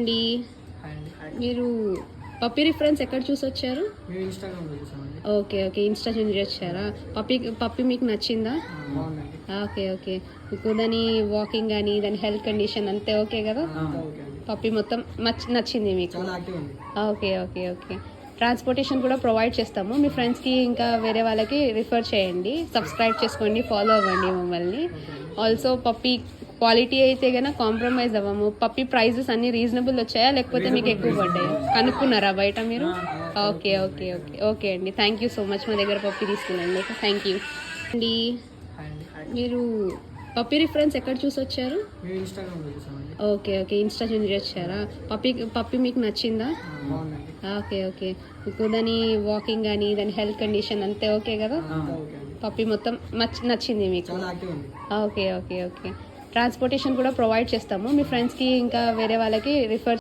అండి మీరు puppy reference ఎక్కడ చూసి వచ్చారు? మేము ఇన్‌స్టాగ్రామ్‌లో చూసామండి. ఓకే ఓకే ఇన్స్టా నుంచి వచ్చారా? పప్పీ మీకు నచ్చిందా? బాగుందండి. ఓకే ఓకే మీకు దాని వాకింగ్ కానీ దాని హెల్త్ కండిషన్ అంతే ఓకే కదా? అంతా ఓకే అండి. పప్పీ మొత్తం నచ్చింది మీకు? చాలా యాక్టివ్ ఉంది. ఓకే ఓకే ఓకే ట్రాన్స్పోర్టేషన్ కూడా ప్రొవైడ్ చేస్తాము. మీ ఫ్రెండ్స్కి ఇంకా వేరే వాళ్ళకి రిఫర్ చేయండి. సబ్స్క్రైబ్ చేసుకోండి, ఫాలో అవ్వండి మమ్మల్ని. ఆల్సో పప్పీ క్వాలిటీ అయితే కనుక కాంప్రమైజ్ అవ్వము. పప్పీ ప్రైజెస్ అన్ని రీజనబుల్ వచ్చాయా లేకపోతే మీకు ఎక్కువ పడ్డాయా? కనుక్కున్నారా బయట మీరు? ఓకే ఓకే ఓకే ఓకే అండి, థ్యాంక్ యూ సో మచ్ మా దగ్గర పప్పీ తీసుకున్నాండి. థ్యాంక్ యూ అండి. మీరు పప్పీ రిఫరెన్స్ ఎక్కడ చూసి వచ్చారు? మేము ఇన్‌స్టాగ్రామ్‌లో చూసామండి. ఓకే ఓకే ఇన్స్టా నుంచి వచ్చారా? పప్పీ మీకు నచ్చిందా? బాగుందండి. ఓకే ఓకే మీకు దాని వాకింగ్ కానీ దాని హెల్త్ కండిషన్ అంతే ఓకే కదా? అంతా ఓకే అండి. పప్పీ మొత్తం నచ్చింది మీకు? చాలా యాక్టివ్ ఉంది. ఓకే ఓకే ఓకే ట్రాన్స్పోర్టేషన్ కూడా ప్రొవైడ్ చేస్తాము. మీ ఫ్రెండ్స్కి ఇంకా వేరే వాళ్ళకి రిఫర్